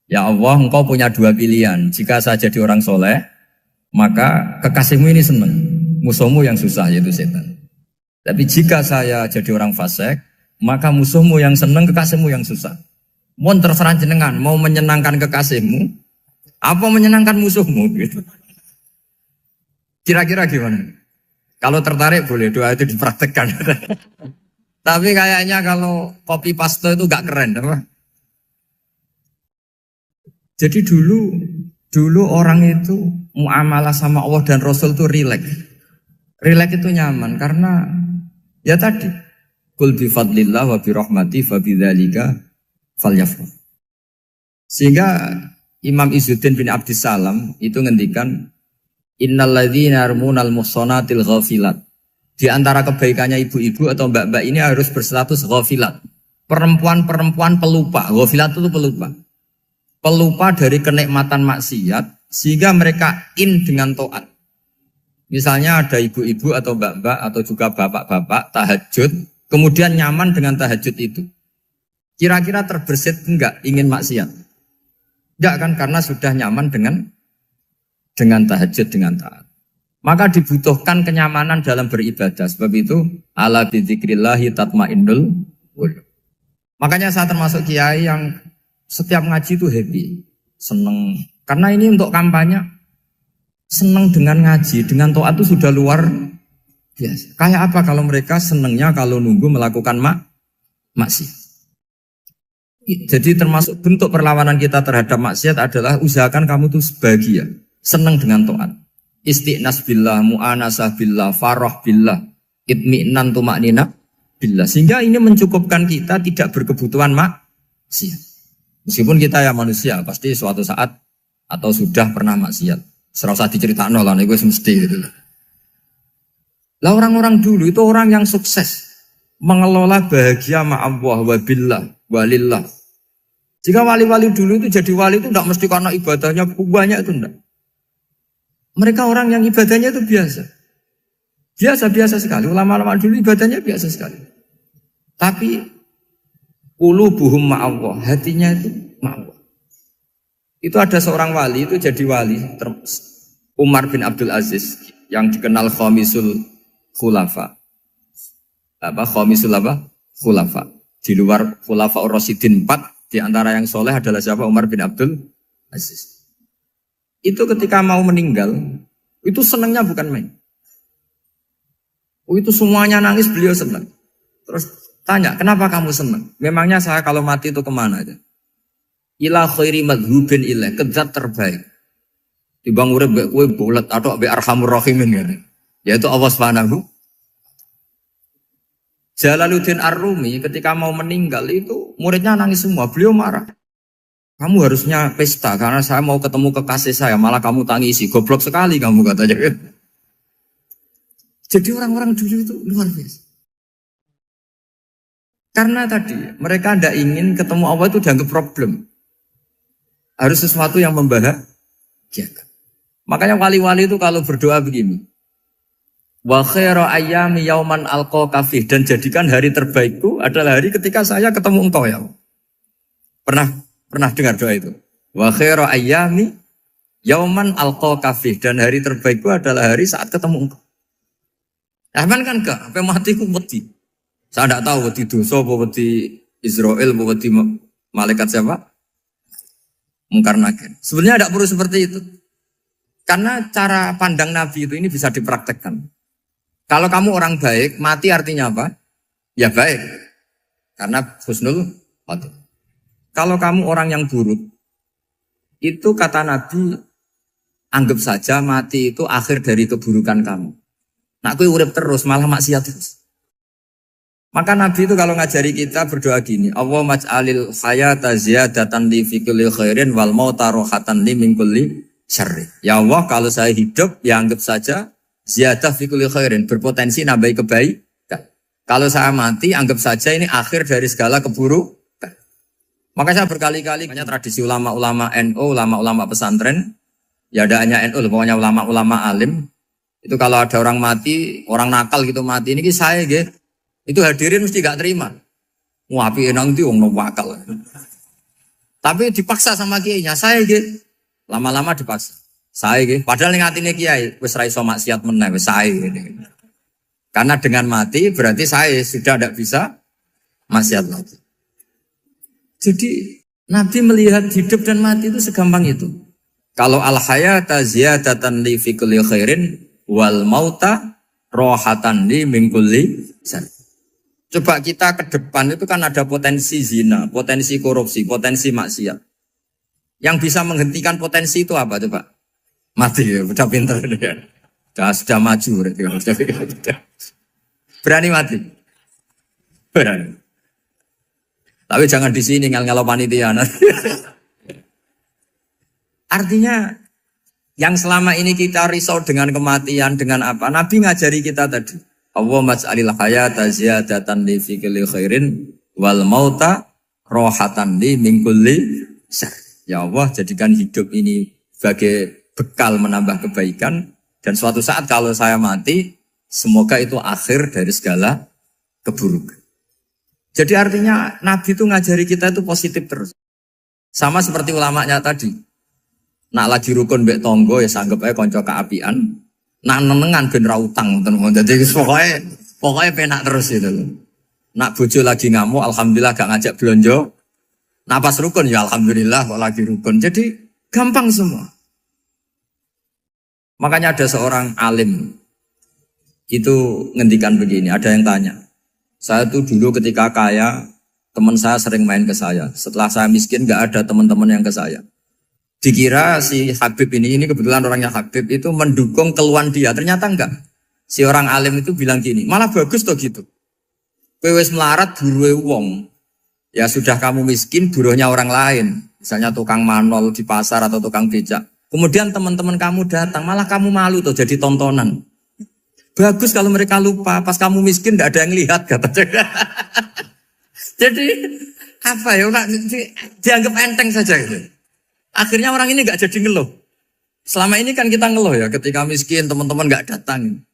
Speaker 1: Ya Allah, engkau punya dua pilihan. Jika saya jadi orang soleh, maka kekasihmu ini senang. Musuhmu yang susah yaitu setan. Tapi jika saya jadi orang fasik, maka musuhmu yang senang, kekasihmu yang susah. Mohon terserah jenengan, mau menyenangkan kekasihmu, apa menyenangkan musuhmu gitu. Kira-kira gimana? Kalau tertarik boleh doa itu dipraktekkan. Tapi kayaknya kalau copy paste itu gak keren, apa? Jadi dulu orang itu muamalah sama Allah dan Rasul itu rileks. Rileks itu nyaman karena ya tadi qul bi fadlillah wa bi rahmati fa bidzalika falyafrah. Sehingga Imam Izzuddin bin Abdissalam itu ngendikan innalladzina yarmunal muhsanatil ghafilat. Di antara kebaikannya ibu-ibu atau mbak-mbak ini harus berstatus ghafilat. Perempuan-perempuan pelupa. Ghafilat itu pelupa. Pelupa dari kenikmatan maksiat sehingga mereka dengan taat. Misalnya ada ibu-ibu atau mbak-mbak atau juga bapak-bapak tahajud, kemudian nyaman dengan tahajud itu. Kira-kira terbersit enggak ingin maksiat? Enggak kan, karena sudah nyaman dengan tahajud, dengan taat. Maka dibutuhkan kenyamanan dalam beribadah. Sebab itu ala bidzikrillahi tatmainnul qulub. Makanya saya termasuk kiai yang setiap ngaji itu happy, seneng. Karena ini untuk kampanye, seneng dengan ngaji, dengan taat itu sudah luar biasa. Kayak apa kalau mereka senengnya kalau nunggu melakukan maksiat. Jadi termasuk bentuk perlawanan kita terhadap maksiat adalah usahakan kamu tuh bahagia, senang dengan taat. Istiqnas billah, mu'anasah billah, farah billah, itmi'nan tumaknina billah. Sehingga ini mencukupkan kita tidak berkebutuhan maksiat. Meskipun kita ya manusia, pasti suatu saat atau sudah pernah maksiat. Serasa diceritakan lah, ini gue mesti gitu. Lah orang-orang dulu itu orang yang sukses mengelola bahagia ma'allah wa billah walillah. Jika wali-wali dulu itu jadi wali itu tidak mesti karena ibadahnya banyak, itu enggak. Mereka orang yang ibadahnya itu biasa. Biasa-biasa sekali. Ulama-ulama dulu ibadahnya biasa sekali. Tapi qulubuhum ma'allah, hatinya itu ma'allah. Itu ada seorang wali itu jadi wali, Umar bin Abdul Aziz yang dikenal khamisul khulafa. Khamisul khulafa. Di luar khulafa ar-rasyidin 4, di antara yang soleh adalah siapa? Umar bin Abdul Aziz. Itu ketika mau meninggal, itu senangnya bukan main. Itu semuanya nangis, beliau senang. Terus tanya, kenapa kamu senang? Memangnya saya kalau mati itu kemana aja? Ila khairi madhubin ilah, kezat terbaik. Dibang urip mbek kowe bulet atau mbek arhamur rahimin gitu. Yaitu Allah Subhanahu. Jalaluddin Ar-Rumi ketika mau meninggal itu muridnya nangis semua, beliau marah. Kamu harusnya pesta karena saya mau ketemu kekasih saya, malah kamu tangisi, goblok sekali kamu katanya. Jadi orang-orang dulu itu luar biasa. Karena tadi mereka tidak ingin ketemu Allah itu dianggap problem. Harus sesuatu yang membahagiakan. Makanya wali-wali itu kalau berdoa begini. Wa khairu ayyami yauman alqa kafih, dan jadikan hari terbaikku adalah hari ketika saya ketemu engkau ya. Pernah dengar doa itu? Wa khairu ayyami yauman alqa kafih, dan hari terbaikku adalah hari saat ketemu engkau. Aman kan enggak? Sampai mati ku wedi. Saya tidak tahu wedi dosa apa wedi Israel apa wedi malaikat siapa? Mungkar Nakir. Sebenarnya tidak perlu seperti itu. Karena cara pandang Nabi itu ini bisa dipraktekkan. Kalau kamu orang baik, mati artinya apa? Ya baik. Karena husnul khotimah. Kalau kamu orang yang buruk, itu kata Nabi, anggap saja mati itu akhir dari keburukan kamu. Nah, aku urip terus, malah maksiat terus. Maka Nabi itu kalau ngajari kita berdoa gini, Allah maj'alil hayata ziyadatan li fi kulli khairin wal mauta rohatan li min kulli syarri. Ya Allah, kalau saya hidup, ya anggap saja ziyadah fi kulli khairin, berpotensi nambahi kebaikan. Kalau saya mati, anggap saja ini akhir dari segala keburukan. Maka saya berkali-kali, banyak tradisi ulama-ulama NU, ulama-ulama pesantren, ya ada hanya NU, pokoknya ulama-ulama alim. Itu kalau ada orang mati, orang nakal gitu mati, ini saya gitu. Itu hadirin mesti gak terima. Wapi enang itu orang nakal. Tapi dipaksa sama kiainya, saya gitu. Lama-lama dipaksa. Saya gitu. Padahal yang hatinya kiai, wis ra iso maksiat meneh, wis saya gitu. Karena dengan mati berarti saya sudah tidak bisa maksiat lagi. Jadi Nabi melihat hidup dan mati itu segampang itu. Kalau al-hayata ziyadatan li fi kulli khairin wal mauta rohatan li min kulli syarr. Coba kita ke depan itu kan ada potensi zina, potensi korupsi, potensi maksiat. Yang bisa menghentikan potensi itu apa coba? Mati ya, udah pintar dia. Sudah maju berarti. Berani mati? Berani. Tapi jangan di sini ngel-ngelo panitia. Artinya yang selama ini kita risau dengan kematian, dengan apa? Nabi ngajari kita tadi. Allah maj'alil hayata ziyadatan li fi kulli khairin wal mauta rohatan li min kulli syarr. Ya Allah, jadikan hidup ini sebagai bekal menambah kebaikan, dan suatu saat kalau saya mati, semoga itu akhir dari segala keburukan. Jadi artinya Nabi itu ngajari kita itu positif terus. Sama seperti ulamanya tadi. Nak lagi rukun mbek tonggo ya sanggep ae kanca keapian. Nak nenengan ben ra utang ngoten. Dadi pokoknya penak terus itu loh. Nak bojo lagi ngamuk alhamdulillah gak ngajak blonjo. Nak pas rukun ya alhamdulillah kok lagi rukun. Jadi gampang semua. Makanya ada seorang alim itu ngendikan begini, ada yang tanya. Saya tuh dulu ketika kaya, teman saya sering main ke saya. Setelah saya miskin gak ada teman-teman yang ke saya. Dikira si Habib ini kebetulan orangnya Habib itu mendukung keluhan dia. Ternyata enggak. Si orang alim itu bilang gini, malah bagus toh gitu. Kowe wis melarat buruhe wong. Ya sudah kamu miskin buruhnya orang lain. Misalnya tukang manol di pasar atau tukang becak. Kemudian teman-teman kamu datang, malah kamu malu tuh jadi tontonan. Bagus kalau mereka lupa, pas kamu miskin tidak ada yang lihat katanya. Jadi apa ya, dianggap enteng saja gitu. Akhirnya orang ini nggak jadi ngeluh. Selama ini kan kita ngeluh ya, ketika miskin teman-teman nggak datang.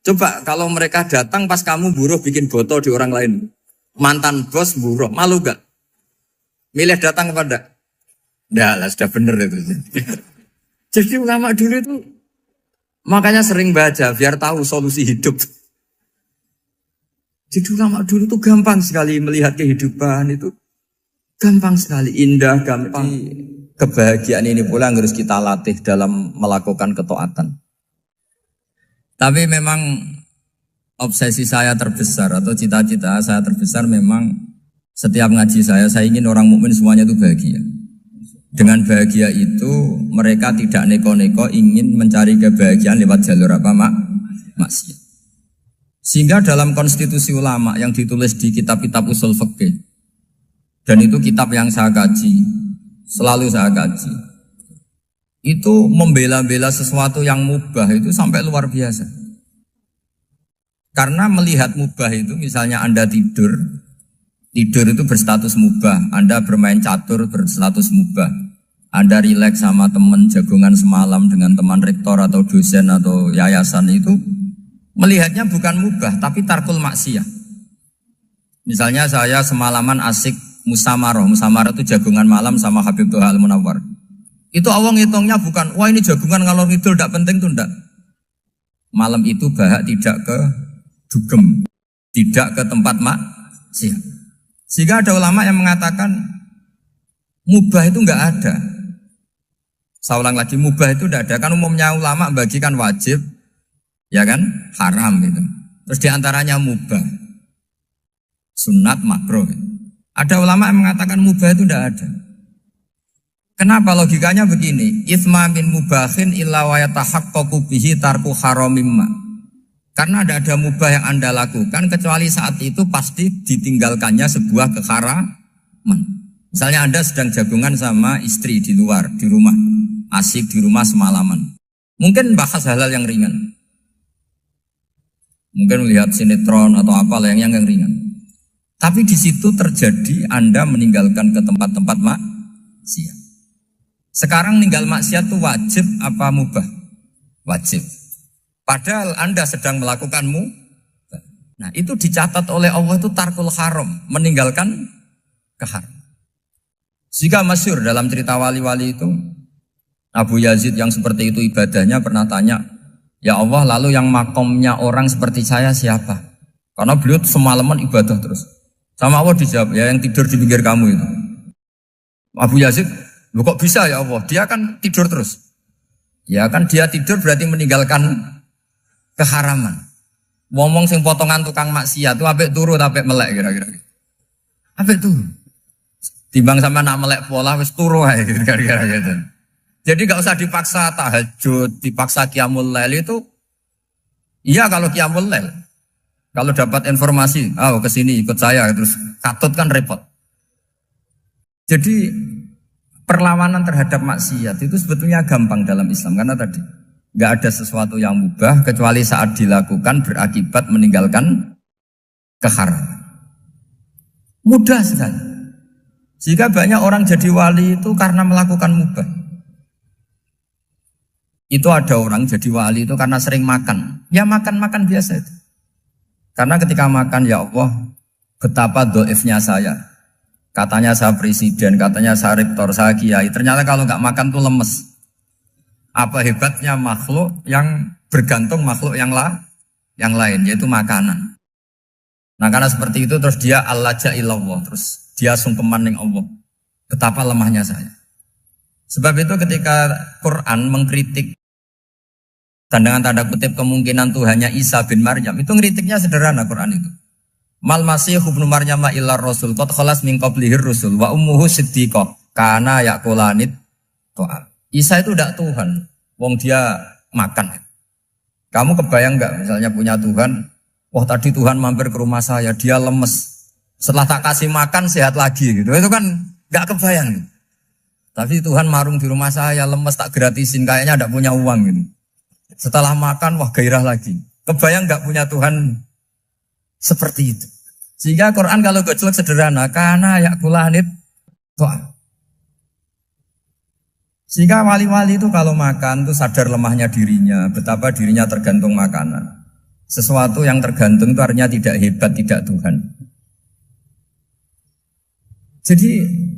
Speaker 1: Coba kalau mereka datang pas kamu buruh bikin foto di orang lain. Mantan bos buruh, malu gak? Milih datang kepada? Nggak lah, sudah bener itu. Jadi ulama dulu itu makanya sering baca biar tahu solusi hidup. Jadi ulama dulu itu gampang sekali melihat kehidupan itu. Gampang sekali, indah, gampang. Kebahagiaan ini pula yang harus kita latih dalam melakukan ketaatan. Tapi memang obsesi saya terbesar atau cita-cita saya terbesar memang setiap ngaji saya ingin orang mukmin semuanya itu bahagia. Dengan bahagia itu mereka tidak neko-neko ingin mencari kebahagiaan lewat jalur apa maksiat. Sehingga dalam konstitusi ulama yang ditulis di kitab-kitab usul fikih, dan itu kitab yang saya kaji, selalu saya kaji, itu membela-bela sesuatu yang mubah itu sampai luar biasa. Karena melihat mubah itu, misalnya Anda tidur itu berstatus mubah. Anda bermain catur berstatus mubah. Anda rileks sama teman jagongan semalam dengan teman rektor atau dosen atau yayasan itu, melihatnya bukan mubah tapi tarkul maksiyah. Misalnya saya semalaman asik musamarah itu jagongan malam sama Habib Toha Al-Munawwar. Itu awang ngitungnya bukan, wah ini jagongan ngalor ngidul tidak penting tuh enggak. Malam itu bahak tidak ke dugem, tidak ke tempat maksiat. Sehingga ada ulama yang mengatakan mubah itu enggak ada. Saya ulang lagi, mubah itu enggak ada. Kan umumnya ulama bagikan wajib, ya kan, haram itu. Terus diantaranya mubah, sunat, makruh. Ada ulama yang mengatakan mubah itu enggak ada. Kenapa? Logikanya begini, itsma min mubahin illa wa yatahaqqaqu bihi tarku haramimma. Karena tidak ada mubah yang Anda lakukan kecuali saat itu pasti ditinggalkannya sebuah keharaman. Misalnya Anda sedang jagungan sama istri di luar, di rumah, asik di rumah semalaman. Mungkin bahas hal-hal yang ringan. Mungkin melihat sinetron atau apa yang ringan. Tapi di situ terjadi Anda meninggalkan ke tempat-tempat maksiat. Sekarang ninggal maksiat itu wajib apa mubah? Wajib. Padahal Anda sedang melakukanmu. Nah itu dicatat oleh Allah itu tarkul haram, meninggalkan keharam. Jika masyhur dalam cerita wali-wali itu, Abu Yazid yang seperti itu ibadahnya pernah tanya, ya Allah lalu yang makomnya orang seperti saya siapa? Karena beliau semalaman ibadah terus. Sama Allah dijawab, ya yang tidur di pinggir kamu itu. Abu Yazid, loh kok bisa ya Allah? Dia kan tidur terus. Ya kan dia tidur berarti meninggalkan keharaman. Ngomong sing potongan tukang maksiat itu apik turu apik melek kira-kira. Apik turu. Timbang sama nak melek pola wis turu ae kira-kira gitu. Jadi enggak usah dipaksa tahajud, dipaksa qiyamul lail itu. Iya kalau qiyamul lail. Kalau dapat informasi, ke sini ikut saya terus katut kan repot. Jadi perlawanan terhadap maksiat itu sebetulnya gampang dalam Islam karena tadi nggak ada sesuatu yang mubah kecuali saat dilakukan berakibat meninggalkan keharaman. Mudah sekali. Jika banyak orang jadi wali itu karena melakukan mubah. Itu ada orang jadi wali itu karena sering makan. Ya makan-makan biasa itu. Karena ketika makan, ya Allah, betapa doifnya saya. Katanya saya presiden, katanya saya rektor, saya kiai. Ternyata kalau nggak makan tuh lemes. Apa hebatnya makhluk yang bergantung makhluk yang lain, yaitu makanan. Nah karena seperti itu terus dia al-laja-ilallah, terus dia sungkeman ning Allah. Betapa lemahnya saya. Sebab itu ketika Quran mengkritik dan dengan tanda kutip kemungkinan Tuhannya Isa bin Maryam, itu ngeritiknya sederhana Quran itu. Mal masih ibnu Maryam illa rasul qad khalas min qablihir rusul wa ummuhu siddiqah kana yaqulanit ta'am. Isa itu tidak Tuhan, wong dia makan. Kamu kebayang enggak misalnya punya Tuhan, wah tadi Tuhan mampir ke rumah saya, dia lemes. Setelah tak kasih makan sehat lagi gitu. Itu kan enggak kebayang. Tapi Tuhan marung di rumah saya, lemes tak gratisin, kayaknya enggak punya uang gitu. Setelah makan, wah gairah lagi. Kebayang enggak punya Tuhan seperti itu. Sehingga Quran kalau gojlok sederhana, kana yaqulanit ta'am. Sehingga wali-wali itu kalau makan itu sadar lemahnya dirinya, betapa dirinya tergantung makanan. Sesuatu yang tergantung itu artinya tidak hebat, tidak Tuhan. Jadi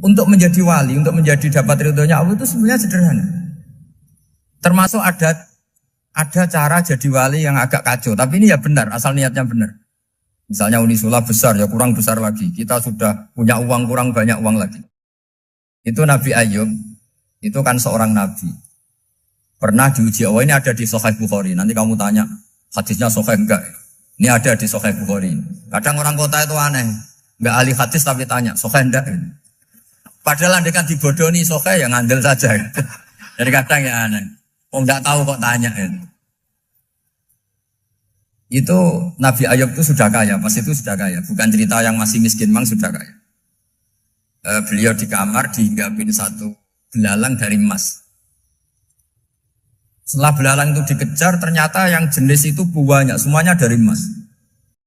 Speaker 1: untuk menjadi wali, untuk menjadi dapat ridhonya Allah itu sebenarnya sederhana. Termasuk ada cara jadi wali yang agak kacau, tapi ini ya benar, asal niatnya benar. Misalnya Unisula besar, ya kurang besar lagi. Kita sudah punya uang, kurang banyak uang lagi. Itu Nabi Ayub. Itu kan seorang nabi. Pernah diuji, oh ini ada di Sahih Bukhari. Nanti kamu tanya, hadisnya Sahih enggak? Ini ada di Sahih Bukhari. Kadang orang kota itu aneh. Enggak ahli hadis tapi tanya, Sahih enggak? Padahal andai kan dibodohi Sahih, ya ngandel saja. Jadi kadang ya aneh. Oh enggak tahu kok tanya. Itu Nabi Ayub itu sudah kaya, pas itu sudah kaya. Bukan cerita yang masih miskin, memang sudah kaya. Beliau di kamar dihinggapin satu belalang dari emas. Setelah belalang itu dikejar, ternyata yang jenis itu banyak, semuanya dari emas.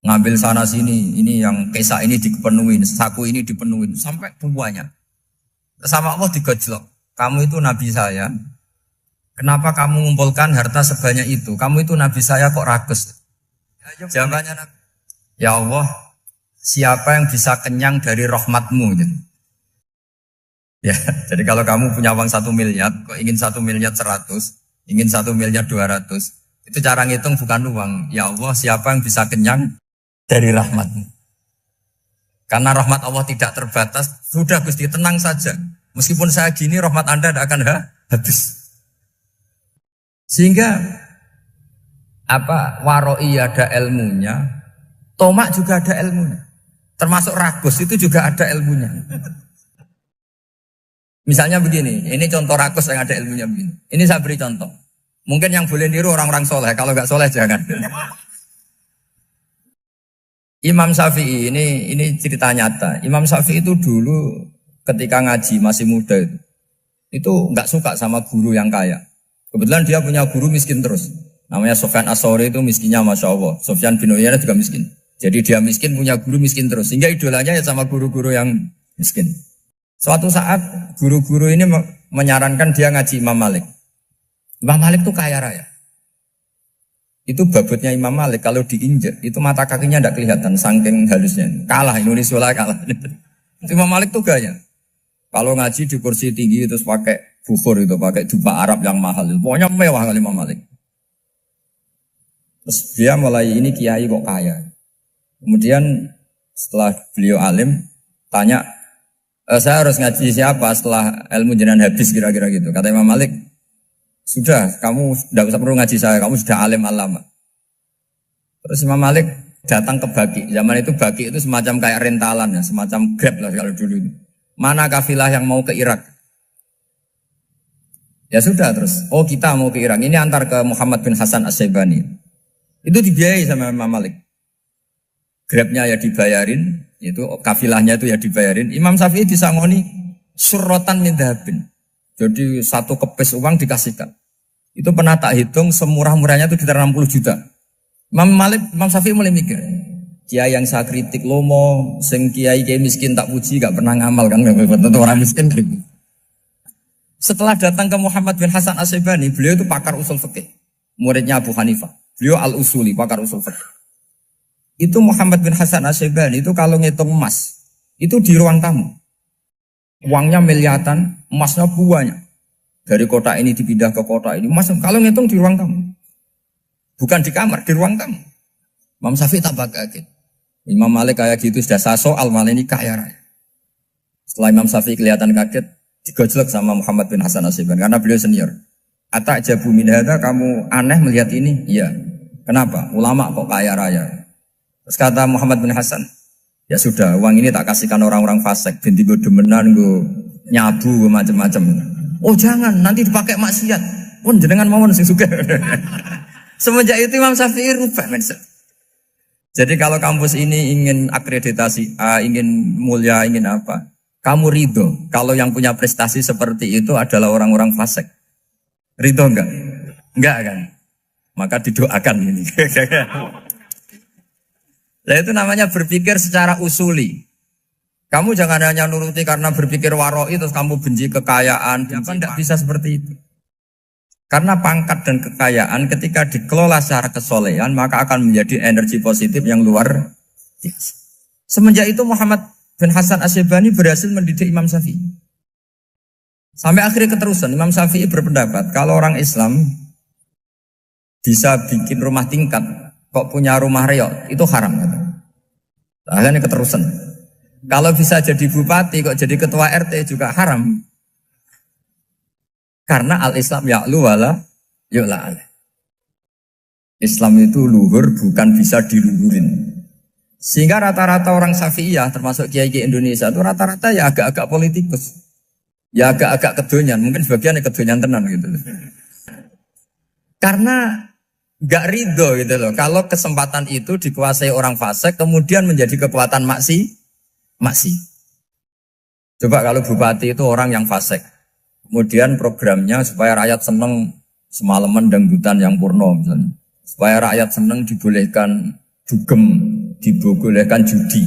Speaker 1: Ngambil sana sini, ini yang kesak ini dipenuhin, saku ini dipenuhin, sampai banyak. Sama Allah digojlok. Kamu itu nabi saya. Kenapa kamu mengumpulkan harta sebanyak itu? Kamu itu nabi saya kok rakus? Jawabannya, ya Allah, siapa yang bisa kenyang dari rahmatmu? Ya, jadi kalau kamu punya uang 1 miliar, kok ingin 1 miliar 100, ingin 1 miliar 200, itu cara ngitung bukan uang. Ya Allah, siapa yang bisa kenyang dari rahmatmu? Karena rahmat Allah tidak terbatas, sudah Gusti tenang saja. Meskipun saya gini, rahmat Anda tidak akan habis. Sehingga waroi ada ilmunya, tomak juga ada ilmunya. Termasuk ragus itu juga ada ilmunya. Misalnya begini, ini contoh rakus yang ada ilmunya begini. Ini saya beri contoh. Mungkin yang boleh niru orang-orang soleh, kalau nggak soleh jangan. Imam Syafi'i ini cerita nyata. Imam Syafi'i itu dulu ketika ngaji masih muda itu nggak suka sama guru yang kaya. Kebetulan dia punya guru miskin terus. Namanya Sufyan As-Tsauri itu miskinnya Masya Allah. Sufyan bin Uyainah juga miskin. Jadi dia miskin punya guru miskin terus. Sehingga idolanya ya sama guru-guru yang miskin. Suatu saat guru-guru ini menyarankan dia ngaji Imam Malik. Imam Malik itu kaya raya. Itu babutnya Imam Malik kalau diinjek itu mata kakinya tidak kelihatan saking halusnya. Kalah Indonesia lah kalah. Imam Malik tuh gaya. Kalau ngaji di kursi tinggi terus pakai bukhur itu, pakai dupa Arab yang mahal. Pokoknya mewah kali Imam Malik. Terus dia mulai ini kiai kok kaya. Kemudian setelah beliau alim tanya, saya harus ngaji siapa setelah ilmu jenengan habis kira-kira gitu. Kata Imam Malik, sudah kamu tidak usah perlu ngaji saya, kamu sudah alim alama. Terus Imam Malik datang ke Baki. Zaman itu Baki itu semacam kayak rentalan ya, semacam Grab lah kalau dulu itu. Mana kafilah yang mau ke Irak? Ya sudah terus, oh kita mau ke Irak. Ini antar ke Muhammad bin Hasan As-Syaibani. Itu dibiayai sama Imam Malik. Grabnya ya dibayarin, itu kafilahnya itu ya dibayarin. Imam Syafi'i disangoni surrotan min dhahabin. Jadi satu kepes uang dikasihkan. Itu pernah tak hitung semurah-murahnya itu sekitar 60 juta. Imam Syafi'i mulai mikir, kiai yang saya kritik lomo, sing kiai miskin tak puji, gak pernah ngamal kan, tentu orang miskin. Setelah datang ke Muhammad bin Hasan As-Syaibani, beliau itu pakar usul fikih, muridnya Abu Hanifah. Beliau al-usuli, pakar usul fikih. Itu Muhammad bin Hasan As-Syaibani itu kalau ngitung emas, itu di ruang tamu. Uangnya miliaran, emasnya banyak. Dari kota ini dipindah ke kota ini. Mas, kalau ngitung di ruang tamu. Bukan di kamar, di ruang tamu. Imam Syafi'i tambah kaget. Imam Malik kayak gitu sudah saya soal, malah ini kaya raya. Setelah Imam Syafi'i kelihatan kaget, digojlok sama Muhammad bin Hasan Asyibani karena beliau senior. Atak jabu min hadza, kamu aneh melihat ini? Iya. Kenapa? Ulama kok kaya raya. Terus kata Muhammad bin Hasan, ya sudah, uang ini tak kasihkan orang-orang fasik, binti gue demenan, gue nyabu, gue macam-macam. Oh jangan, nanti dipakai maksiat. Pun jenengan mawon sing sugih. Semenjak itu Imam Syafi'i rubah mindset. Jadi kalau kampus ini ingin akreditasi A, ingin mulia, ingin apa? Kamu ridho kalau yang punya prestasi seperti itu adalah orang-orang fasik. Ridho enggak? Enggak kan? Maka didoakan ini. Nah itu namanya berpikir secara usuli. Kamu jangan hanya nuruti karena berpikir waroi terus kamu benci kekayaan. Kan tidak bisa seperti itu. Karena pangkat dan kekayaan ketika dikelola secara kesolehan maka akan menjadi energi positif yang luar biasa. Semenjak itu Muhammad bin Hasan Asyibani berhasil mendidik Imam Syafi'i. Sampai akhirnya keterusan Imam Syafi'i berpendapat kalau orang Islam bisa bikin rumah tingkat kok punya rumah reok itu haram. Akhirnya keterusan. Kalau bisa jadi bupati kok jadi ketua RT juga haram. Karena al-Islam ya'lu wala yu'la alaih. Islam itu luhur bukan bisa diluhurin. Sehingga rata-rata orang Syafi'iyah termasuk kiai-kiai Indonesia itu rata-rata ya agak-agak politikus. Ya agak-agak kedonyan, mungkin sebagian kedonyan tenan gitu. Karena gak ridho gitu loh. Kalau kesempatan itu dikuasai orang fasik kemudian menjadi kekuatan maksi. Coba kalau bupati itu orang yang fasik. Kemudian programnya supaya rakyat seneng semalaman dangdutan yang purno misalnya. Supaya rakyat seneng dibolehkan dugem, dibolehkan judi.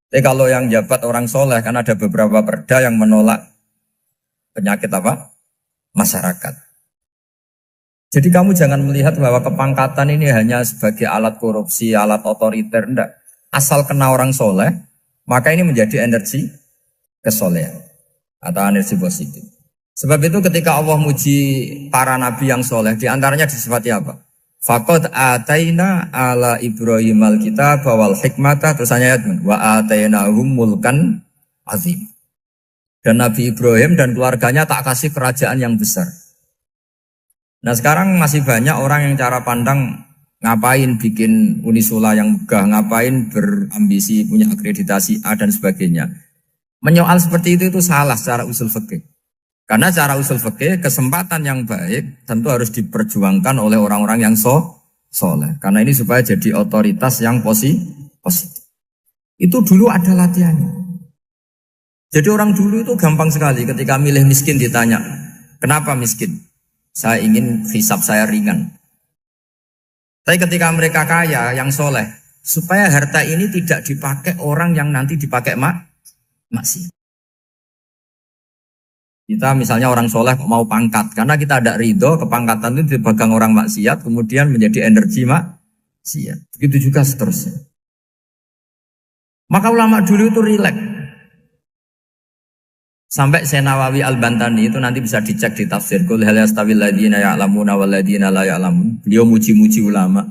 Speaker 1: Tapi kalau yang jabat orang soleh kan ada beberapa perda yang menolak penyakit apa? Masyarakat. Jadi kamu jangan melihat bahwa kepangkatan ini hanya sebagai alat korupsi, alat otoriter, enggak. Asal kena orang soleh, maka ini menjadi energi kesolehan atau energi positif. Sebab itu ketika Allah muji para nabi yang soleh, diantaranya disifati apa? Faqad ataina ala Ibrahim al-kitab wal hikmata, terus ayat wa atainahum mulkan azim. Dan Nabi Ibrahim dan keluarganya tak kasih kerajaan yang besar. Nah sekarang masih banyak orang yang cara pandang ngapain bikin unisula yang megah, ngapain berambisi punya akreditasi A dan sebagainya. Menyoal seperti itu salah secara usul fikih. Karena secara usul fikih kesempatan yang baik tentu harus diperjuangkan oleh orang-orang yang soleh. Karena ini supaya jadi otoritas yang positif. Itu dulu ada latihannya. Jadi orang dulu itu gampang sekali ketika milih miskin ditanya, kenapa miskin? Saya ingin hisab saya ringan. Tapi ketika mereka kaya, yang soleh, supaya harta ini tidak dipakai orang yang nanti dipakai maksiat. Kita misalnya orang soleh mau pangkat, karena kita ada ridho, kepangkatan itu dipegang orang maksiat, kemudian menjadi energi maksiat. Begitu juga seterusnya. Maka ulama dulu itu rileks. Sampai Nawawi Al-Bantani itu nanti bisa dicek di tafsir Qul hal yastawil ladzina ya'lamuna wal ladzina la ya'lamun. Beliau muji-muji ulama.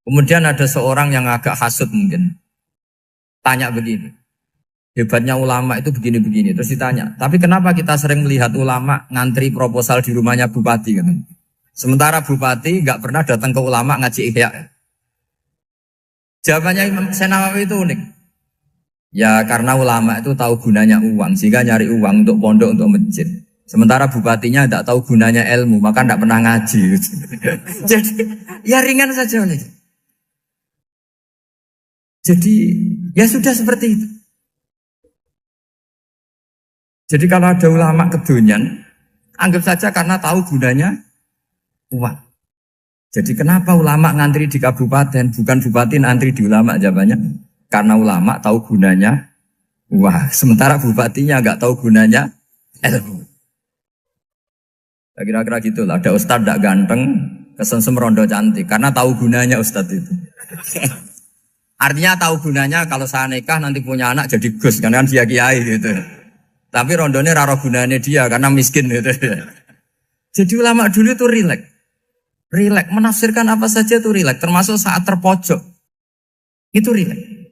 Speaker 1: Kemudian ada seorang yang agak hasut mungkin. Tanya begini. Hebatnya ulama itu begini-begini. Terus ditanya, tapi kenapa kita sering melihat ulama ngantri proposal di rumahnya bupati kan? Sementara bupati enggak pernah datang ke ulama ngaji ihya. Jawabannya Imam Nawawi itu unik. Ya karena ulama itu tahu gunanya uang, sehingga nyari uang untuk pondok, untuk masjid. Sementara bupatinya tidak tahu gunanya ilmu, maka tidak pernah ngaji. Jadi ya ringan saja. Jadi ya sudah seperti itu. Jadi kalau ada ulama kedonyan, anggap saja karena tahu gunanya uang. Jadi kenapa ulama ngantri di kabupaten, bukan bupati ngantri di ulama? Jawabannya karena ulama tahu gunanya uang, sementara bupatinya nggak tahu gunanya ilmu. Kira-kira gitu lah. Ada ustadz tidak ganteng, kesensem rondo cantik, karena tahu gunanya ustadz itu. Artinya tahu gunanya kalau saya nikah nanti punya anak jadi gus, kan dia kiai gitu. Tapi rondone raro gunanya dia karena miskin gitu. Jadi ulama dulu itu rileks. Rileks menafsirkan apa saja itu rileks, termasuk saat terpojok. Itu rileks.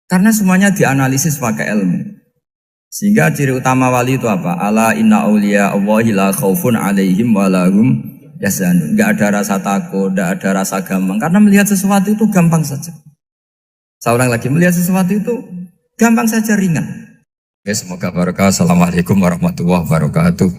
Speaker 1: Karena semuanya dianalisis pakai ilmu. Sehingga ciri utama wali itu apa? Ala inna awliya Allahi la khaufun alaihim walahum yahzanun. Enggak ada rasa takut, enggak ada rasa gampang. Karena melihat sesuatu itu gampang saja. Saya ulang lagi, melihat sesuatu itu gampang saja, ringan. Oke, semoga barokah. Assalamualaikum warahmatullahi wabarakatuh.